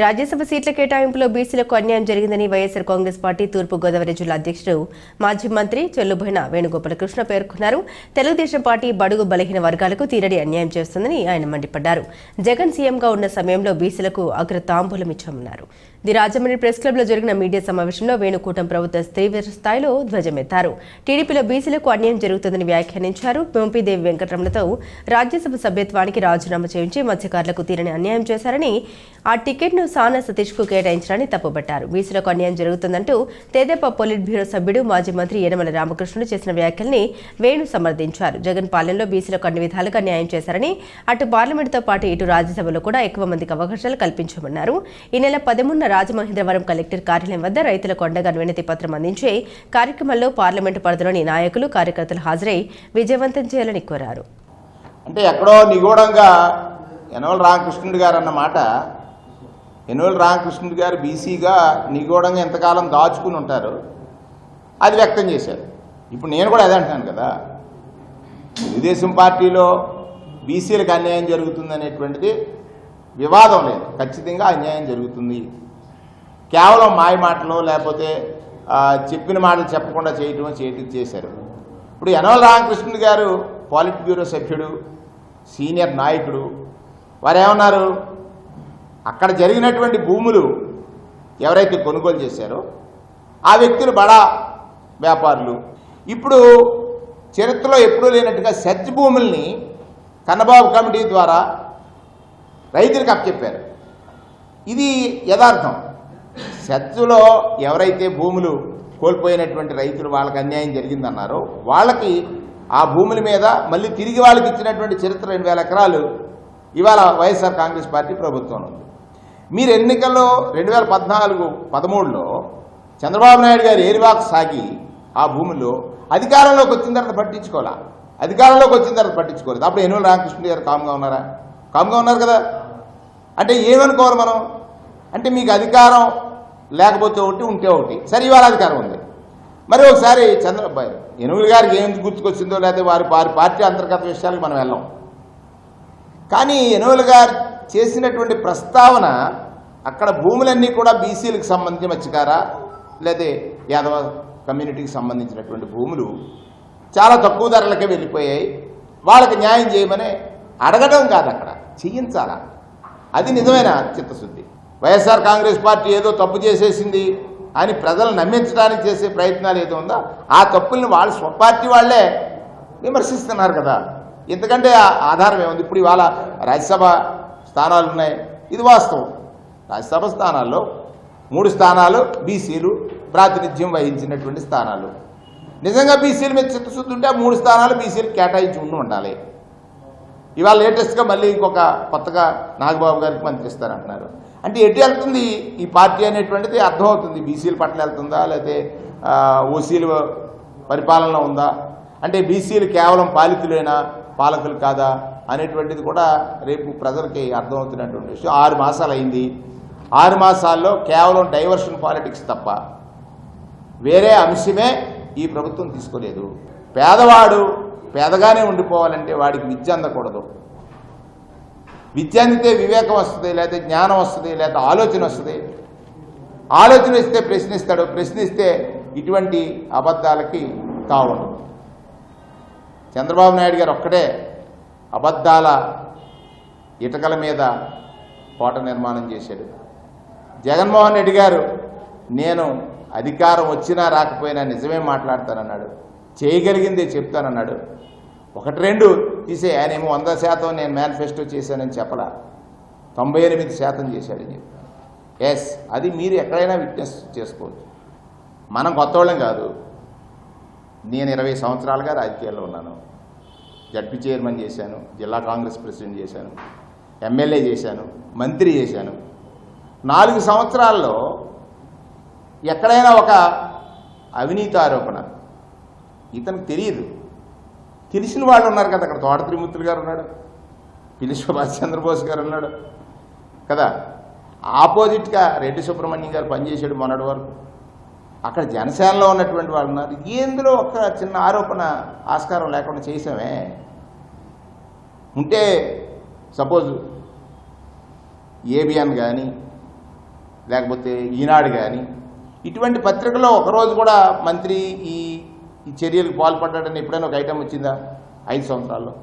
రాజ్యసభ సీట్ల కేటాయింపులో బీసీలకు అన్యాయం జరిగిందని వైఎస్సార్ కాంగ్రెస్ పార్టీ తూర్పు గోదావరి జిల్లా అధ్యక్షుడు మాజీ మంత్రి చెల్లుబోయిన వేణుగోపాలకృష్ణ పేర్కొన్నారు. తెలుగుదేశం పార్టీ బడుగు బలహీన వర్గాలకు తీరడి అన్యాయం చేస్తుందని ఆయన మండిపడ్డారు. జగన్ సీఎంగా ఉన్న సమయంలో బీసీలకు అగ్ర తాంబూలం ఇచ్చామన్నారు. ది రాజమండ్రి ప్రెస్ క్లబ్ లో జరిగిన మీడియా సమావేశంలో వేణుకూటమి ప్రభుత్వ తీవ్ర స్థాయిలో ధ్వజమెత్తారు. టీడీపీలో బీసీలకు అన్యాయం జరుగుతుందని వ్యాఖ్యానించారు. మోంపిదేవి వెంకటరమణతో రాజ్యసభ సభ్యత్వానికి రాజీనామా చేయించి మత్స్యకారులకు తీరని అన్యాయం చేశారని, ఆ టికెట్ను సానా సతీష్ కు కేటాయించారని తప్పుపట్టారు. బీసీలకు అన్యాయం జరుగుతుందంటూ తెదేపా పొలిట్ బ్యూరో సభ్యుడు మాజీ మంత్రి యనమల రామకృష్ణుడు చేసిన వ్యాఖ్యల్ని వేణు సమర్థించారు. జగన్ పాలనలో బీసీలకు అన్ని విధాలుగా న్యాయం చేశారని, అటు పార్లమెంటుతో పాటు ఇటు రాజ్యసభలో కూడా ఎక్కువ మందికి అవకాశాలు కల్పించామన్నారు. ఈ నెల 13న రాజమహేంద్రవరం కలెక్టర్ కార్యాలయం వద్ద రైతులకు అండగా వినతి పత్రం అందించే కార్యక్రమంలో పార్లమెంటు పరిధిలోని నాయకులు, కార్యకర్తలు హాజరై విజయవంతం చేయాలని కోరారు. అంటే ఎక్కడో నిగూఢంగా యనమల రామకృష్ణుడు గారు అన్నమాట, యనమల రామకృష్ణుడు గారు బీసీగా నిగూఢంగా ఎంతకాలం దాచుకుని ఉంటారు, అది వ్యక్తం చేశారు. ఇప్పుడు నేను కూడా అదే అంటున్నాను కదా, తెలుగుదేశం పార్టీలో బీసీలకు అన్యాయం జరుగుతుంది అనేటువంటిది వివాదం లేదు. ఖచ్చితంగా అన్యాయం జరుగుతుంది. కేవలం మాయ మాటలు లేకపోతే చెప్పిన మాటలు చెప్పకుండా చేయటం చేశారు. ఇప్పుడు యనమల రామకృష్ణుడు గారు పాలిట్ బ్యూరో సభ్యుడు, సీనియర్ నాయకుడు. వారు ఏమన్నారు, అక్కడ జరిగినటువంటి భూములు ఎవరైతే కొనుగోలు చేశారో ఆ వ్యక్తులు బడా వ్యాపారులు. ఇప్పుడు చరిత్రలో ఎప్పుడూ లేనట్టుగా సెర్చ్ భూముల్ని కన్నబాబు కమిటీ ద్వారా రైతులకు అప్పచెప్పారు. ఇది యథార్థం. సెర్చ్లో ఎవరైతే భూములు కోల్పోయినటువంటి రైతులు వాళ్ళకి అన్యాయం జరిగిందన్నారో వాళ్ళకి ఆ భూముల మీద మళ్ళీ తిరిగి వాళ్ళకి ఇచ్చినటువంటి చరిత్ర 2000 ఎకరాలు ఇవాళ వైఎస్ఆర్ కాంగ్రెస్ పార్టీ ప్రభుత్వం ఉంది. మీరు ఎన్నికల్లో 2014-13లో చంద్రబాబు నాయుడు గారు ఏరివాక్ సాగి ఆ భూముల్లో అధికారంలోకి వచ్చిన తర్వాత పట్టించుకోలేదు. అప్పుడు యనమల రామకృష్ణ గారు కామ్గా ఉన్నారు కదా. అంటే ఏమనుకోవాలి మనం, అంటే మీకు అధికారం లేకపోతే ఒకటి ఉంటే ఒకటి. సరే, ఇవాళ అధికారం ఉంది. మరి ఒకసారి యనమల గారికి ఏం గుర్తుకొచ్చిందో లేకపోతే వారి పార్టీ అంతర్గత విషయాలకు మనం వెళ్ళాం. కానీ యనమల గారు చేసినటువంటి ప్రస్తావన అక్కడ భూములన్నీ కూడా బీసీలకు సంబంధించి మత్స్యకార లేదా యాదవ కమ్యూనిటీకి సంబంధించినటువంటి భూములు చాలా తక్కువ ధరలకే వెళ్ళిపోయాయి, వాళ్ళకి న్యాయం చేయమని అడగడం కాదు, అక్కడ చేయించాలా. అది నిజమైన చిత్తశుద్ధి. వైఎస్ఆర్ కాంగ్రెస్ పార్టీ ఏదో తప్పు చేసేసింది అని ప్రజలు నమ్మించడానికి చేసే ప్రయత్నాలు ఏదో ఉందో ఆ తప్పుల్ని వాళ్ళ స్వపార్టీ వాళ్లే విమర్శిస్తున్నారు కదా. ఎందుకంటే ఆధారం ఏముంది? ఇప్పుడు ఇవాళ రాజ్యసభ స్థానాలు ఉన్నాయి, ఇది వాస్తవం. రాజ్యసభ స్థానాల్లో 3 స్థానాలు బీసీలు ప్రాతినిధ్యం వహించినటువంటి స్థానాలు. నిజంగా బీసీల మీద చిత్తశుద్ధి ఉంటే 3 స్థానాలు బీసీలకు కేటాయించి ఉండాలి. ఇవాళ లేటెస్ట్గా మళ్ళీ ఇంకొక కొత్తగా నాగబాబు గారికి మంత్రి ఇస్తారంటున్నారు. అంటే ఎటు వెళ్తుంది ఈ పార్టీ అనేటువంటిది అర్థమవుతుంది. బీసీల పట్ల వెళ్తుందా లేకపోతే ఓసీల పరిపాలన ఉందా, అంటే బీసీలు కేవలం పాలితులేనా, పాలకులు కాదా అనేటువంటిది కూడా రేపు ప్రజలకి అర్థమవుతున్నటువంటి విషయం. 6 మాసాలు అయింది. 6 మాసాల్లో కేవలం డైవర్షన్ పాలిటిక్స్ తప్ప వేరే అంశమే ఈ ప్రభుత్వం తీసుకోలేదు. పేదవాడు పేదగానే ఉండిపోవాలంటే వాడికి విద్య అందకూడదు. విద్య అందితే వివేకం వస్తుంది, లేకపోతే జ్ఞానం వస్తుంది, లేకపోతే ఆలోచన వస్తుంది. ఆలోచన ఇస్తే ప్రశ్నిస్తాడు, ప్రశ్నిస్తే ఇటువంటి అబద్ధాలకి తావుండదు. చంద్రబాబు నాయుడు గారు ఒక్కడే అబద్ధాల ఇటకల మీద కోట నిర్మాణం చేశాడు. జగన్మోహన్ రెడ్డి గారు నేను అధికారం వచ్చినా రాకపోయినా నిజమే మాట్లాడతానన్నాడు, చేయగలిగిందే చెప్తానన్నాడు. 1-2 తీసే ఆయనేమో 100% నేను మేనిఫెస్టో చేశానని చెప్పలా, 98% చేశాడని చెప్పి. ఎస్, అది మీరు ఎక్కడైనా విట్నెస్ చేసుకోవచ్చు. మనం కొత్త వాళ్ళం కాదు. నేను 20 సంవత్సరాలుగా రాజకీయాల్లో ఉన్నాను. జడ్పీ చైర్మన్ చేశాను, జిల్లా కాంగ్రెస్ ప్రెసిడెంట్ చేశాను, ఎమ్మెల్యే చేశాను, మంత్రి చేశాను. 4 సంవత్సరాల్లో ఎక్కడైనా ఒక అవినీతి ఆరోపణ ఇతనికి తెలియదు. తెలిసిన వాళ్ళు ఉన్నారు కదా, అక్కడ తోట త్రిమూర్తులు గారు ఉన్నాడు, పిల్లి సుభాష్ చంద్రబోస్ గారు ఉన్నాడు కదా, ఆపోజిట్గా రెడ్డి సుబ్రహ్మణ్యం గారు పనిచేసాడు మొన్నటి వరకు. అక్కడ జనసేనలో ఉన్నటువంటి వాళ్ళు ఉన్నారు. ఎందులో ఒక చిన్న ఆరోపణ ఆస్కారం లేకుండా చేసామే ఉంటే, సపోజ్ ఏబిఎన్ కానీ లేకపోతే ఈనాడు కానీ ఇటువంటి పత్రికలో ఒకరోజు కూడా మంత్రి ఈ చర్యలకు పాల్పడ్డాడని ఎప్పుడైనా ఒక ఐటెం వచ్చిందా 5 సంవత్సరాల్లో?